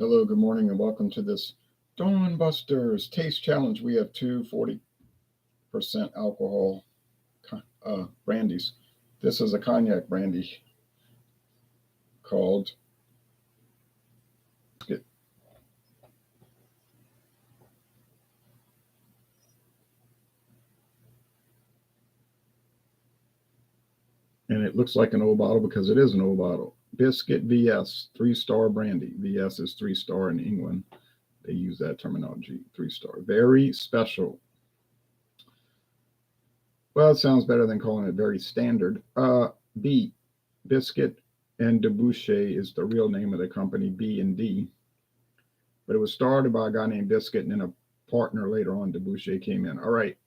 Hello, good morning, and welcome to this Dawn Busters Taste Challenge. We have two 40% alcohol brandies. This is a cognac brandy called Bisquit. And it looks like an old bottle because it is an old bottle. Bisquit V.S, 3-star brandy. V.S is 3-star in England. They use that terminology, 3-star. Very special. Well, it sounds better than calling it very standard. B, Bisquit and Dubouché is the real name of the company, B and D. But it was started by a guy named Bisquit, and then a partner later on, Dubouché, came in. All right.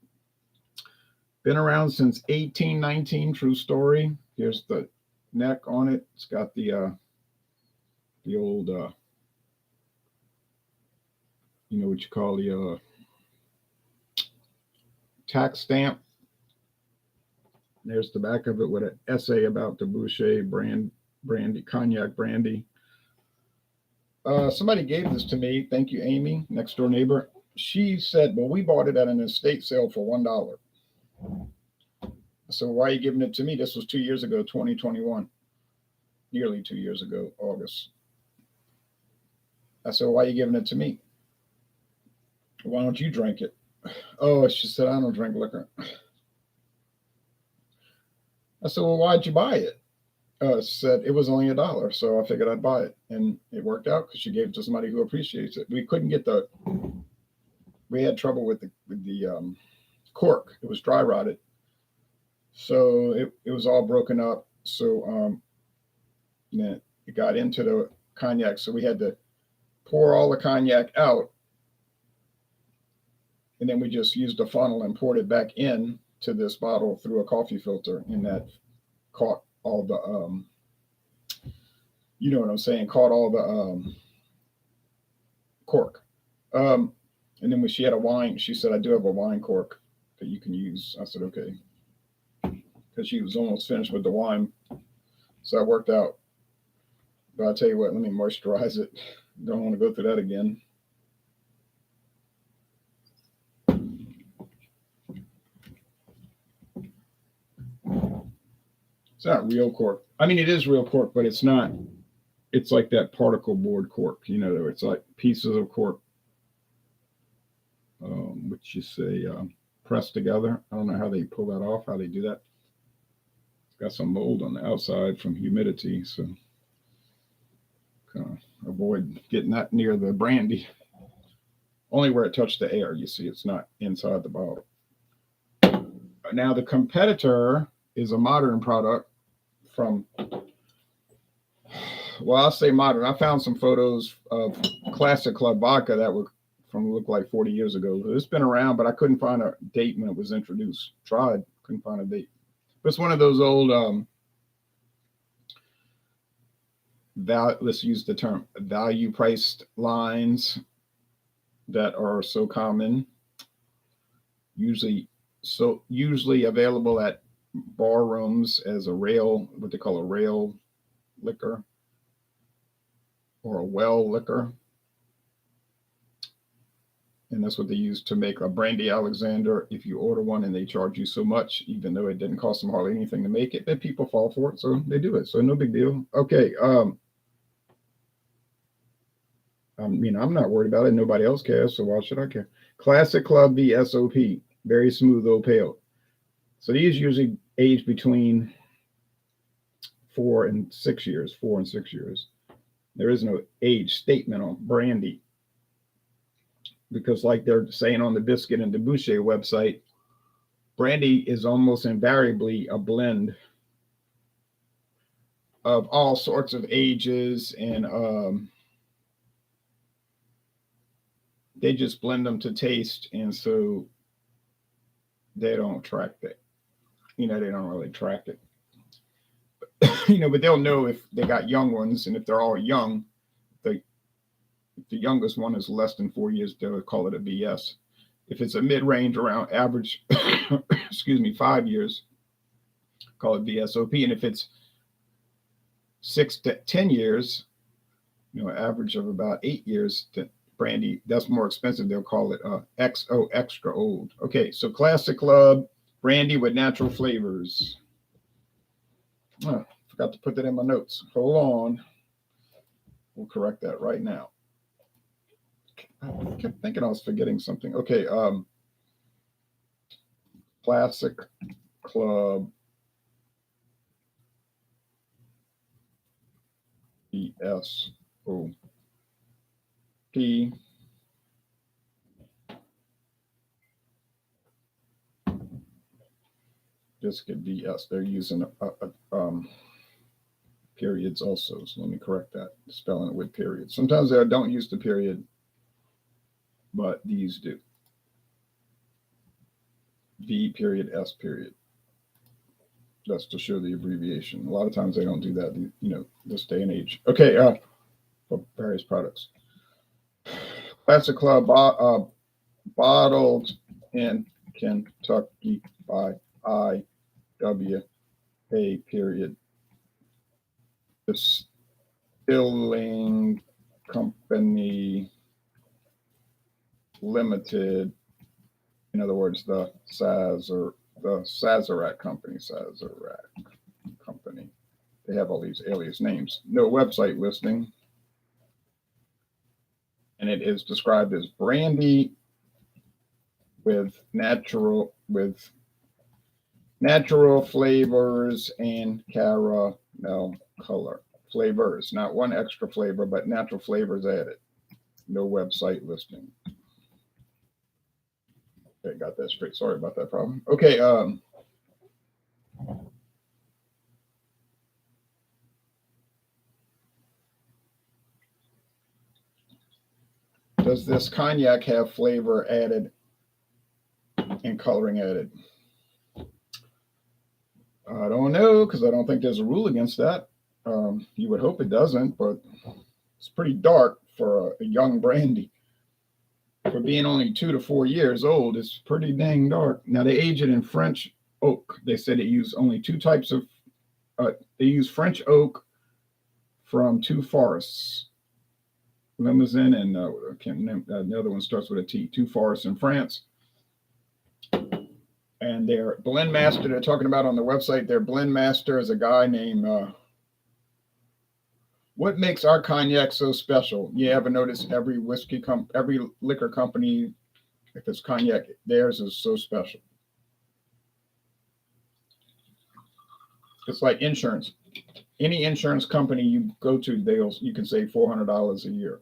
Been around since 1819, true story. Here's the neck on it. It's got the old, you know what you call the tax stamp. There's the back of it with an essay about Dubouché brandy, cognac brandy. Somebody gave this to me. Thank you, Amy, next door neighbor. She said, well, we bought it at an estate sale for $1. So why are you giving it to me? This was 2 years ago, 2021, nearly 2 years ago, August. I said, why are you giving it to me? Why don't you drink it? Oh, she said, I don't drink liquor. I said, well, why'd you buy it? She said, it was only $1, so I figured I'd buy it. And it worked out because she gave it to somebody who appreciates it. We couldn't get we had trouble with the cork. It was dry rotted. So it was all broken up. So it got into the cognac. So we had to pour all the cognac out. And then we just used a funnel and poured it back in to this bottle through a coffee filter. And that caught all the, you know what I'm saying, caught all the cork. And then when she had a wine, she said, I do have a wine cork that you can use. I said, okay. Because she was almost finished with the wine. So it worked out. But I'll tell you what, let me moisturize it. Don't want to go through that again. It's not real cork. I mean, it is real cork, but it's not. It's like that particle board cork. You know, it's like pieces of cork, which you say pressed together. I don't know how they pull that off, how they do that. It's got some mold on the outside from humidity, so kind of avoid getting that near the brandy. Only where it touched the air, you see, it's not inside the bottle. Now the competitor is a modern product from, well, I'll say modern. I found some photos of Classic Club vodka that were looked like 40 years ago. It's been around, but I couldn't find a date when it was introduced. Tried, couldn't find a date. But it's one of those old, let's use the term, value priced lines that are so common, usually available at bar rooms as a rail, what they call a rail liquor or a well liquor. And that's what they use to make a brandy Alexander. If you order one and they charge you so much, even though it didn't cost them hardly anything to make it, then people fall for it. So they do it. So no big deal. Okay. I'm not worried about it. Nobody else cares. So why should I care? Classic Club V.S.O.P. Very smooth, though pale. So these usually age between 4 and 6 years. There is no age statement on brandy. Because like they're saying on the Bisquit and Dubouché website, brandy is almost invariably a blend of all sorts of ages, and they just blend them to taste, and so they don't track that. They don't really track it. But they'll know if they got young ones, and if they're all young, if the youngest one is less than 4 years, they'll call it a V.S. If it's a mid-range around average, 5 years, call it V.S.O.P. And if it's 6 to 10 years, average of about 8 years. To brandy that's more expensive, they'll call it XO, extra old. Okay, so Classic Club brandy with natural flavors. Oh, forgot to put that in my notes. Hold on. We'll correct that right now. I kept thinking I was forgetting something. Okay, Classic Club V.S.O.P. Bisquit V.S. They're using periods also. So let me correct that. Spelling it with periods. Sometimes they don't use the period, but these do. V period S period. That's to show the abbreviation. A lot of times they don't do that, this day and age. Okay, for various products. Classic Club bottled in Kentucky by IWA period. Distilling Company Limited. In other words, the Sazerac Company. They have all these alias names. No website listing. And it is described as brandy with natural flavors and caramel color. Flavors, not one extra flavor, but natural flavors added. No website listing. Okay, got that straight. Sorry about that problem. Okay, does this cognac have flavor added and coloring added? I don't know, because I don't think there's a rule against that. You would hope it doesn't, but it's pretty dark for a young brandy. For being only 2 to 4 years old, it's pretty dang dark. Now, they age it in French oak. They said they use only 2 types of, they use French oak from 2 forests. Limousin and I can't remember, the other one starts with a T. 2 forests in France. And their blend master, they're talking about on the website, their blend master is a guy named, what makes our cognac so special? You ever notice every every liquor company, if it's cognac, theirs is so special. It's like insurance. Any insurance company you go to, you can save $400 a year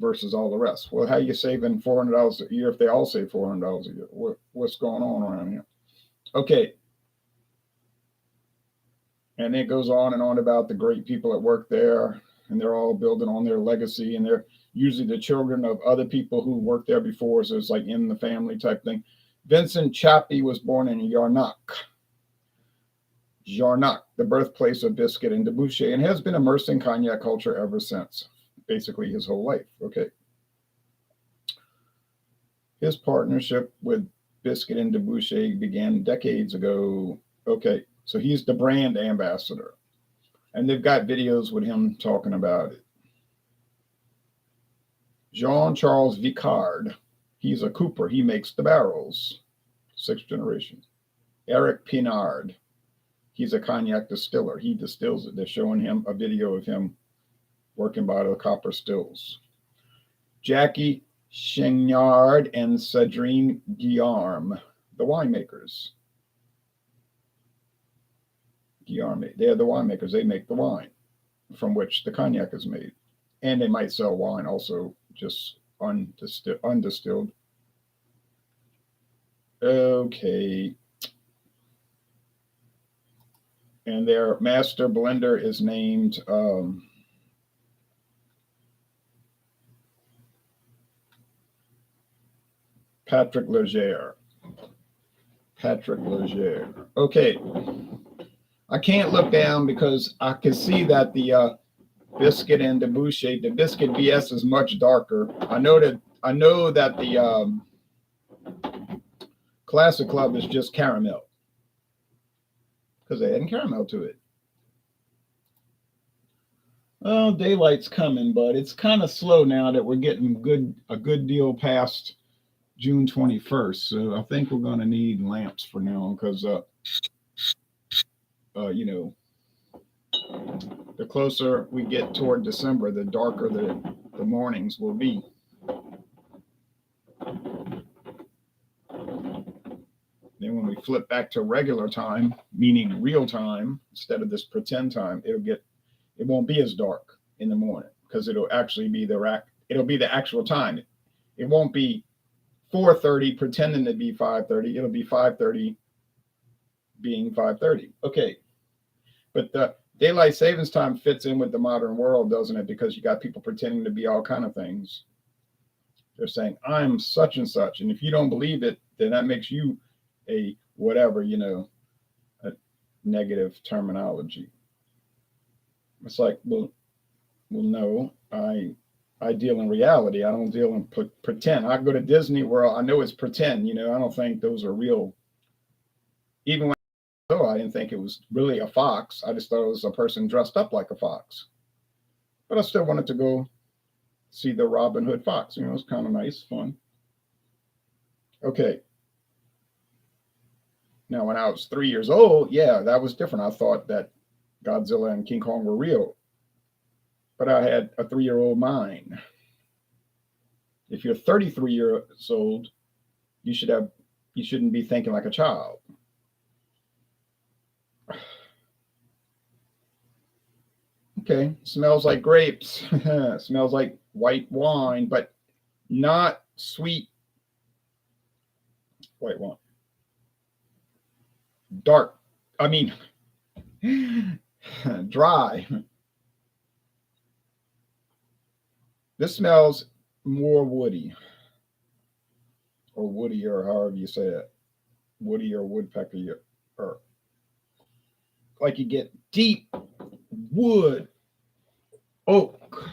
versus all the rest. Well, how are you saving $400 a year if they all save $400 a year? What's going on around here? Okay. And it goes on and on about the great people that work there, and they're all building on their legacy, and they're usually the children of other people who worked there before, so it's like in the family type thing. Vincent Chappie was born in Jarnac, the birthplace of Bisquit and Dubouché, and has been immersed in cognac culture ever since, basically his whole life. Okay. His partnership with Bisquit and Dubouché began decades ago. Okay. So he's the brand ambassador, and they've got videos with him talking about it. Jean-Charles Vicard, he's a cooper. He makes the barrels, 6th generation. Eric Pinard, he's a cognac distiller. He distills it. They're showing him a video of him working by the copper stills. Jackie Chignard and Cedrine Guillaume, the winemakers. They're the winemakers. They make the wine from which the cognac is made. And they might sell wine also, just undistilled. Okay. And their master blender is named Patrick Leger. Okay. I can't look down because I can see that the Bisquit and Dubouché, the Bisquit V.S. is much darker. I know that the Classic Club is just caramel because they adding caramel to it. Well, daylight's coming, but it's kind of slow now that we're getting a good deal past June 21st. So I think we're going to need lamps for now because, you know, the closer we get toward December, the darker the mornings will be. Then when we flip back to regular time, meaning real time instead of this pretend time, it won't be as dark in the morning because it'll actually be it'll be the actual time. It won't be 4:30 pretending to be 5:30. It'll be 5:30 being 5:30. Okay, but the daylight savings time fits in with the modern world, doesn't it? Because you got people pretending to be all kind of things. They're saying I'm such and such, and if you don't believe it, then that makes you a whatever, a negative terminology. It's like, well, no, I deal in reality. I don't deal in pretend. I go to Disney World. I know it's pretend. I don't think those are real. Even when I didn't think it was really a fox. I just thought it was a person dressed up like a fox. But I still wanted to go see the Robin Hood fox. It's kind of nice, fun. Okay. Now, when I was 3 years old, yeah, that was different. I thought that Godzilla and King Kong were real. But I had a 3-year-old mind. If you're 33 years old, you shouldn't be thinking like a child. Okay, smells like grapes. Smells like white wine, but not sweet white wine. Dark. I mean, dry. This smells more woody, or woody, or however you say it, woody or woodpecker, or like you get deep wood, oak.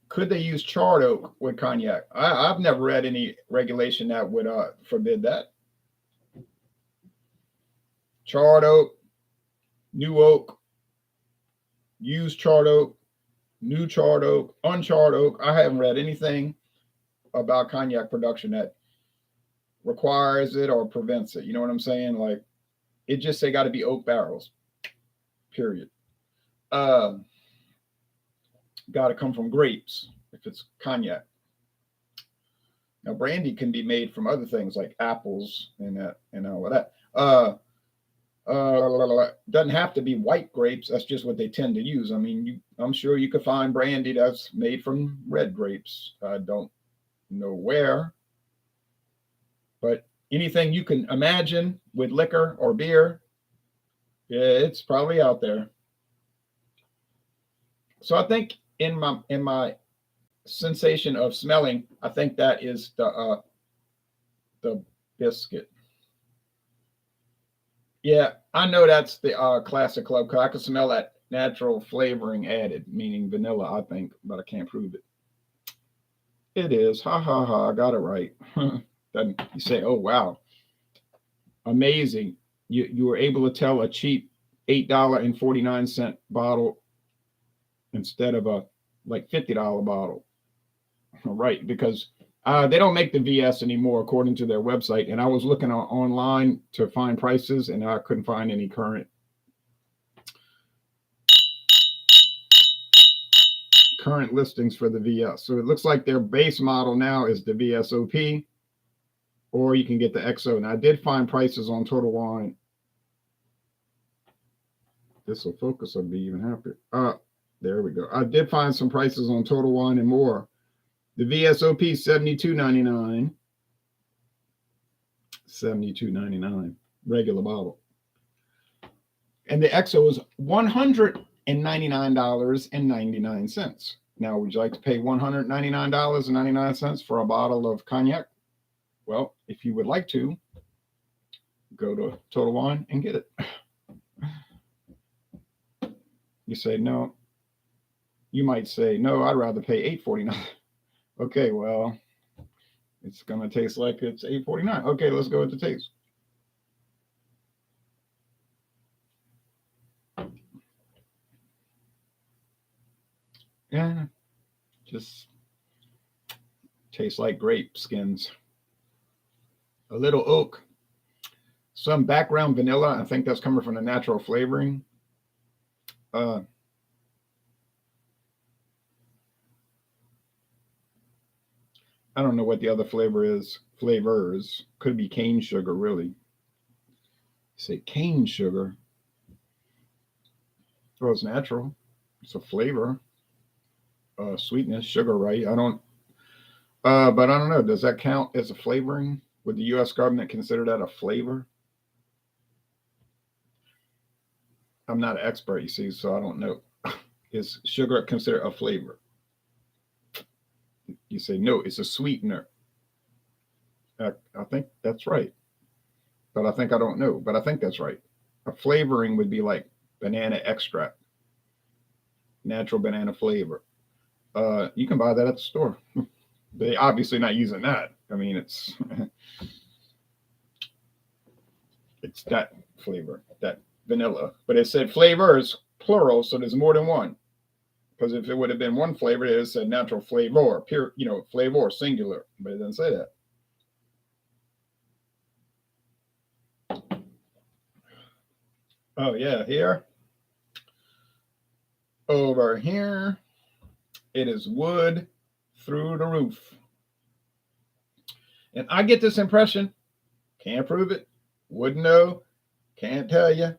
Could they use charred oak with cognac? I've never read any regulation that would forbid that. Charred oak, new oak, used charred oak, new charred oak, uncharred oak. I haven't read anything about cognac production that requires it or prevents it. You know what I'm saying? Like, it just say got to be oak barrels. Period. Got to come from grapes if it's cognac. Now, brandy can be made from other things like apples and all of that. Doesn't have to be white grapes. That's just what they tend to use. I mean, I'm sure you could find brandy that's made from red grapes. I don't know where, but anything you can imagine with liquor or beer, yeah, it's probably out there. So I think in my sensation of smelling, I think that is the biscuit. Yeah, I know that's the classic club because I can smell that natural flavoring added, meaning vanilla, I think, but I can't prove it. It is. Ha ha ha. I got it right. Then you say, oh, wow. Amazing. You were able to tell a cheap $8.49 bottle instead of a like $50 bottle. Right. Because they don't make the V.S. anymore, according to their website. And I was looking online to find prices, and I couldn't find any current listings for the V.S. So it looks like their base model now is the V.S.O.P, or you can get the XO. Now, I did find prices on Total Wine. This will focus. I'll be even happier. There we go. I did find some prices on Total Wine and More. The V.S.O.P $72.99. $72.99 regular bottle. And the XO is $199.99. Now, would you like to pay $199.99 for a bottle of cognac? Well, if you would like to, go to Total Wine and get it. You say no. You might say, no, I'd rather pay $8.49. Okay, well, it's going to taste like it's $8.49. Okay, let's go with the taste. Yeah, just tastes like grape skins. A little oak, some background vanilla. I think that's coming from the natural flavoring. Uh, I don't know what the other flavor is. Flavors could be cane sugar, really. Say cane sugar. Well, it's natural. It's a flavor, sweetness, sugar, right? I don't. But I don't know. Does that count as a flavoring? Would the U.S. government consider that a flavor? I'm not an expert, you see, so I don't know. Is sugar considered a flavor? You say no, it's a sweetener. I think that's right, but I think I don't know. But I think that's right. A flavoring would be like banana extract, natural banana flavor. You can buy that at the store. They obviously not using that. I mean, it's it's that flavor, that vanilla. But it said flavors plural, so there's more than one. Because if it would have been one flavor, it said natural flavor, pure, flavor singular. But it doesn't say that. Oh yeah, here, over here, it is wood through the roof. And I get this impression, can't prove it, wouldn't know, can't tell you.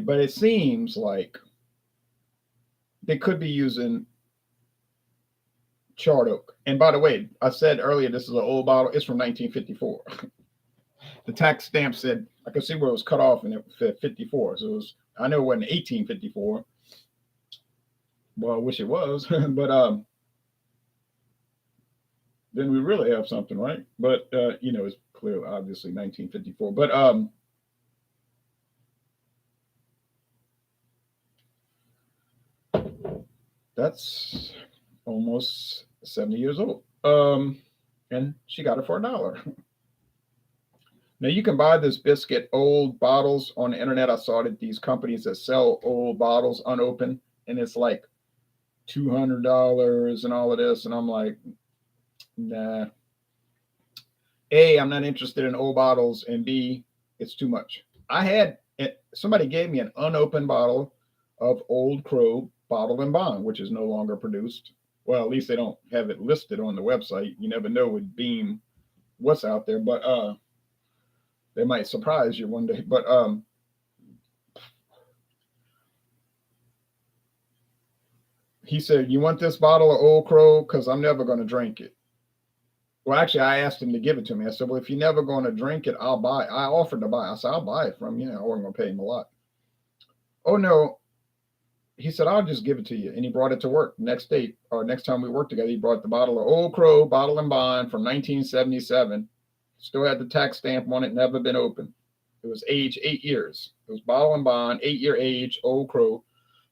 But it seems like they could be using charred oak. And by the way, I said earlier this is an old bottle. It's from 1954. The tax stamp said I could see where it was cut off, and it said 54. So it was, I know it wasn't 1854. Well, I wish it was, but then we really have something, right? But it's clearly obviously 1954. But that's almost 70 years old. And she got it for $1. Now you can buy this biscuit old bottles on the internet. I saw that these companies that sell old bottles unopened, and it's like $200 and all of this, and I'm like, nah. A, I'm not interested in old bottles, and B, it's too much. I had somebody gave me an unopened bottle of Old Crow Bottled and Bond, which is no longer produced. Well, at least they don't have it listed on the website. You never know with Beam what's out there, but they might surprise you one day. But he said, "You want this bottle of Old Crow? Because I'm never going to drink it." Well, actually, I asked him to give it to me. I said, "Well, if you're never going to drink it, I'll buy it." I offered to buy it. I said, "I'll buy it from you. I wasn't going to pay him a lot." Oh, no. He said, "I'll just give it to you." And he brought it to work. Next day, or next time we worked together, he brought the bottle of Old Crow Bottle and Bond from 1977. Still had the tax stamp on it, never been opened. It was aged 8 years. It was Bottle and Bond, 8-year age, Old Crow,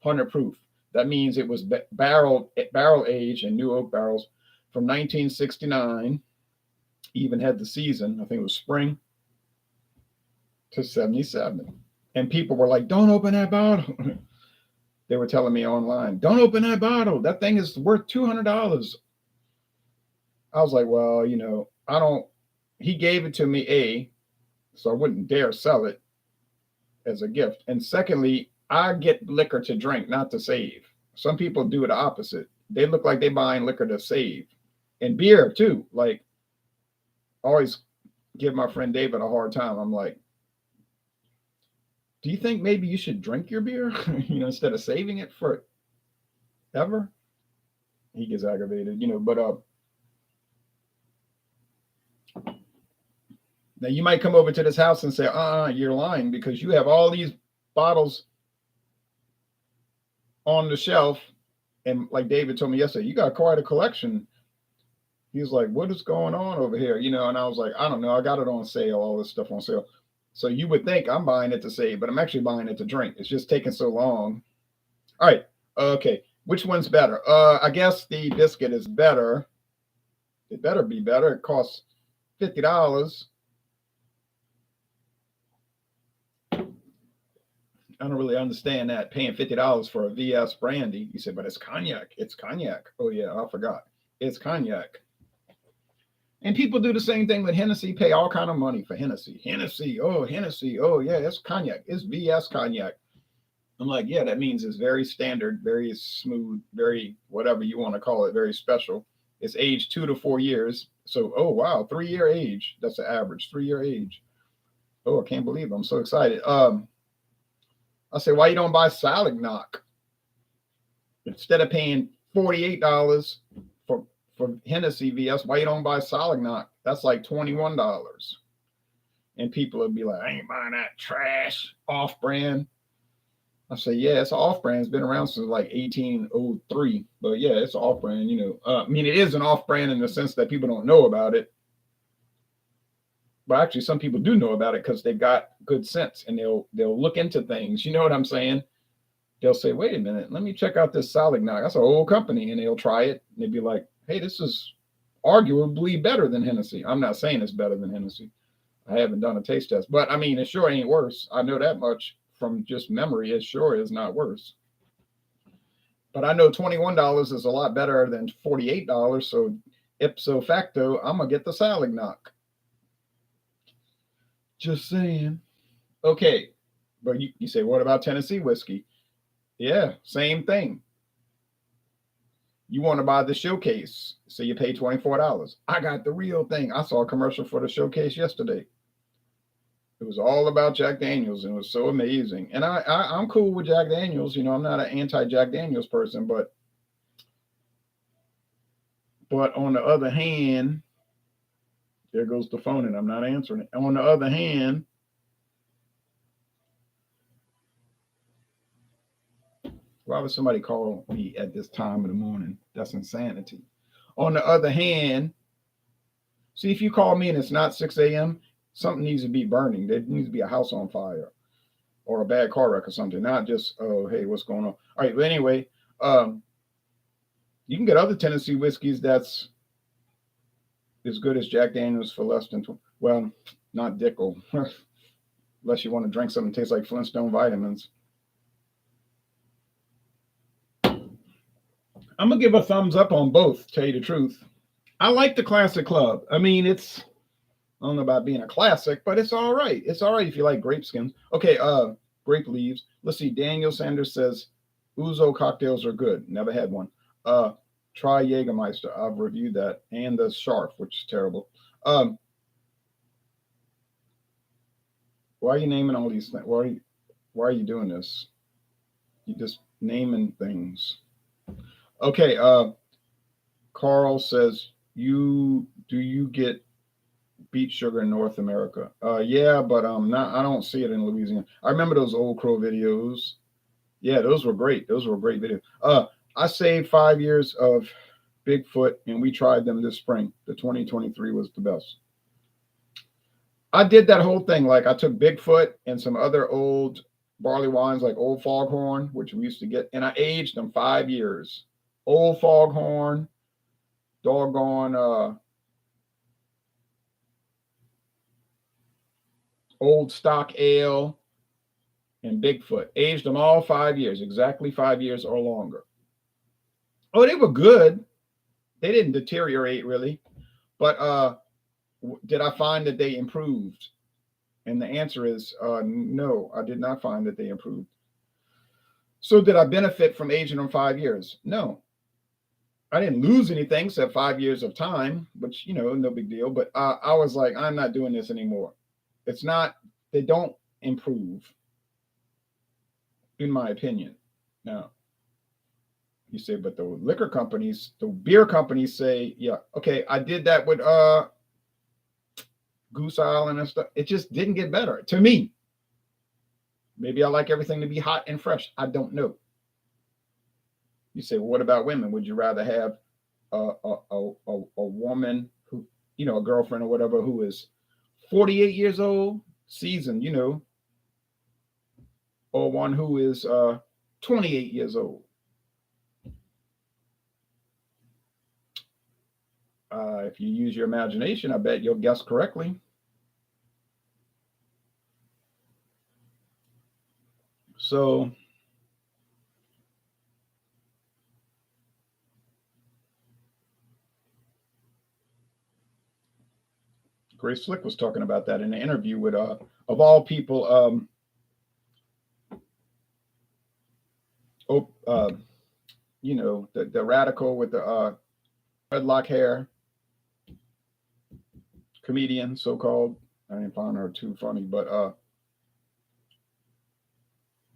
100 proof. That means it was barrel aged in new oak barrels from 1969. Even had the season, I think it was spring, to 77. And people were like, "Don't open that bottle." They were telling me online, "Don't open that bottle. That thing is worth $200." I was like, well, I don't. He gave it to me, so I wouldn't dare sell it as a gift. And secondly, I get liquor to drink, not to save. Some people do the opposite. They look like they're buying liquor to save. And beer, too. Like, I always give my friend David a hard time. I'm like, do you think maybe you should drink your beer, instead of saving it for ever? He gets aggravated, but now you might come over to this house and say, you're lying because you have all these bottles on the shelf. And like David told me yesterday, you got quite a collection. He was like, "What is going on over here?" And I was like, "I don't know. I got it on sale, all this stuff on sale." So you would think I'm buying it to save, but I'm actually buying it to drink. It's just taking so long. All right. Okay. Which one's better? I guess the biscuit is better. It better be better. It costs $50. I don't really understand that, paying $50 for a V.S. brandy. You say, but it's cognac. It's cognac. Oh yeah, I forgot. It's cognac. And people do the same thing with Hennessy, pay all kind of money for Hennessy. Hennessy, oh, Hennessy, oh yeah, it's cognac. It's V.S. cognac. I'm like, yeah, that means it's very standard, very smooth, very whatever you want to call it, very special. It's aged 2 to 4 years. So, oh wow, 3 year age. That's the average, 3 year age. Oh, I can't believe it. I'm so excited. I say, why you don't buy Salignac instead of paying $48 for Hennessy V.S.? Why you don't buy Salignac? That's like $21. And people would be like, I ain't buying that trash off brand. I say, yeah, it's off brand. It's been around since like 1803. But yeah, it's off brand, I mean, it is an off brand in the sense that people don't know about it. But actually, some people do know about it because they've got good sense and they'll look into things. You know what I'm saying? They'll say, wait a minute, let me check out this Salignac. That's an old company. And they'll try it. And they'll be like, hey, this is arguably better than Hennessy. I'm not saying it's better than Hennessy. I haven't done a taste test. But I mean, it sure ain't worse. I know that much from just memory. It sure is not worse. But I know $21 is a lot better than $48. So ipso facto, I'm going to get the Salignac. Just saying. Okay. But you say, what about Tennessee whiskey? Yeah, same thing. You want to buy the showcase, so you pay $24. I got the real thing. I saw a commercial for the showcase yesterday. It was all about Jack Daniels, and it was so amazing. And I'm cool with Jack Daniels. I'm not an anti-Jack Daniels person, but on the other hand, there goes the phone, and I'm not answering it. On the other hand, why would somebody call me at this time of the morning? That's insanity. On the other hand, see, if you call me and it's not 6 a.m., something needs to be burning. There needs to be a house on fire or a bad car wreck or something, not just, oh, hey, what's going on? All right, but anyway, you can get other Tennessee whiskeys that's as good as Jack Daniels for less than, well, not Dickel, unless you want to drink something that tastes like Flintstone vitamins. I'm going to give a thumbs up on both, to tell you the truth. I like the Classic Club. I mean, I don't know about being a classic, but it's all right. It's all right if you like grape skins. Okay, grape leaves. Let's see. Daniel Sanders says, Ouzo cocktails are good. Never had one. Try Jägermeister. I've reviewed that. And the Scharf, which is terrible. Why are you naming all these things? Why are you doing this? You just naming things. Okay, Carl says, do you get beet sugar in North America? Yeah, but I don't see it in Louisiana. I remember those Old Crow videos. Yeah, those were great. Those were great videos. I saved 5 years of Bigfoot, and we tried them this spring. The 2023 was the best. I did that whole thing. Like, I took Bigfoot and some other old barley wines, like Old Foghorn, which we used to get, and I aged them 5 years. Old Foghorn, doggone Old Stock Ale, and Bigfoot. Aged them all 5 years, exactly 5 years or longer. Oh, they were good. They didn't deteriorate really, but did I find that they improved? And the answer is no, I did not find that they improved. So did I benefit from aging them 5 years? No. I didn't lose anything except 5 years of time, which, no big deal. But I was like, I'm not doing this anymore. It's not, they don't improve, in my opinion. Now, you say, but the liquor companies, the beer companies say, yeah, okay, I did that with Goose Island and stuff. It just didn't get better to me. Maybe I like everything to be hot and fresh. I don't know. You say, well, what about women? Would you rather have a woman who, a girlfriend or whatever, who is 48 years old, seasoned, or one who is 28 years old? If you use your imagination, I bet you'll guess correctly. So Grace Slick was talking about that in an interview with, of all people, you know, the radical with the dreadlock hair comedian, so-called. I didn't find her too funny, but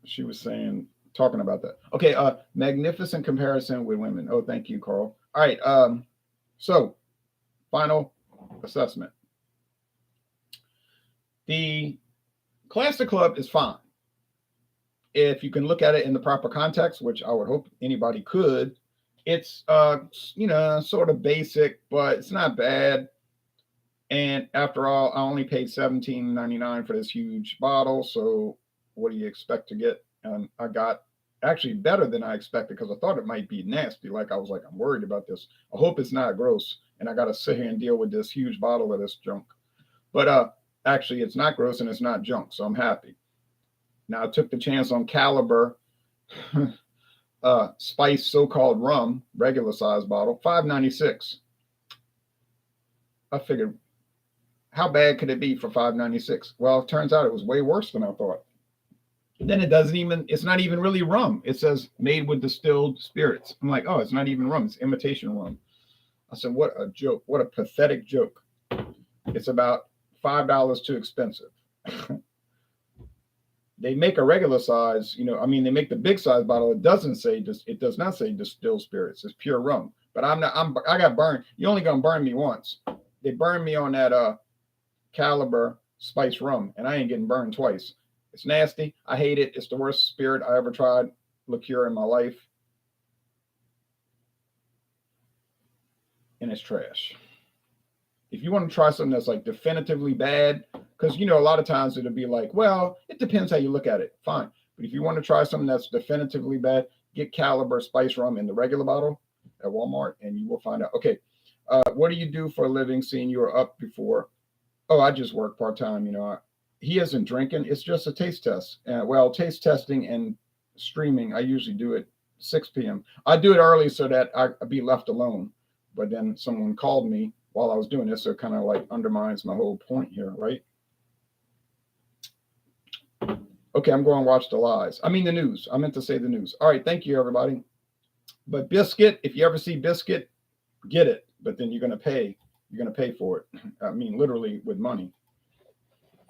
she was saying, talking about that. Okay, magnificent comparison with women. Oh, thank you, Carl. All right, so final assessment. The Classic Club is fine if you can look at it in the proper context, which I would hope anybody could. It's you know, sort of basic, but it's not bad. And after all, I only paid $17.99 for this huge bottle. So what do you expect to get? And I got actually better than I expected, because I thought it might be nasty. Like, I was like, I'm worried about this. I hope it's not gross. And I got to sit here and deal with this huge bottle of this junk. But actually, it's not gross and it's not junk. So I'm happy. Now, I took the chance on Caliber Spice so-called rum, regular size bottle, $5.96. I figured, how bad could it be for $5.96? Well, it turns out it was way worse than I thought. Then it's not even really rum. It says made with distilled spirits. I'm like, oh, it's not even rum. It's imitation rum. I said, what a joke. What a pathetic joke. It's about $5 too expensive. They make a regular size, you know, I mean, they make the big size bottle. It does not say distilled spirits. It's pure rum. But I got burned. You only gonna burn me once. They burned me on that Caliber Spice rum, and I ain't getting burned twice. It's nasty. I hate it. It's the worst spirit I ever tried liqueur in my life. And it's trash. If you want to try something that's like definitively bad, because, you know, a lot of times it'll be like, well, it depends how you look at it. Fine. But if you want to try something that's definitively bad, get Caliber Spice rum in the regular bottle at Walmart, and you will find out. Okay. What do you do for a living, seeing you were up before? Oh, I just work part-time. You know, he isn't drinking. It's just a taste test. Well, taste testing and streaming, I usually do at 6 p.m. I do it early so that I'd be left alone. But then someone called me while I was doing this, so it kind of like undermines my whole point here, right? Okay, I'm going to watch the lies. I mean the news. I meant to say the news. All right, thank you, everybody. But Bisquit, if you ever see Bisquit, get it. But then you're going to pay. You're going to pay for it. I mean, literally with money.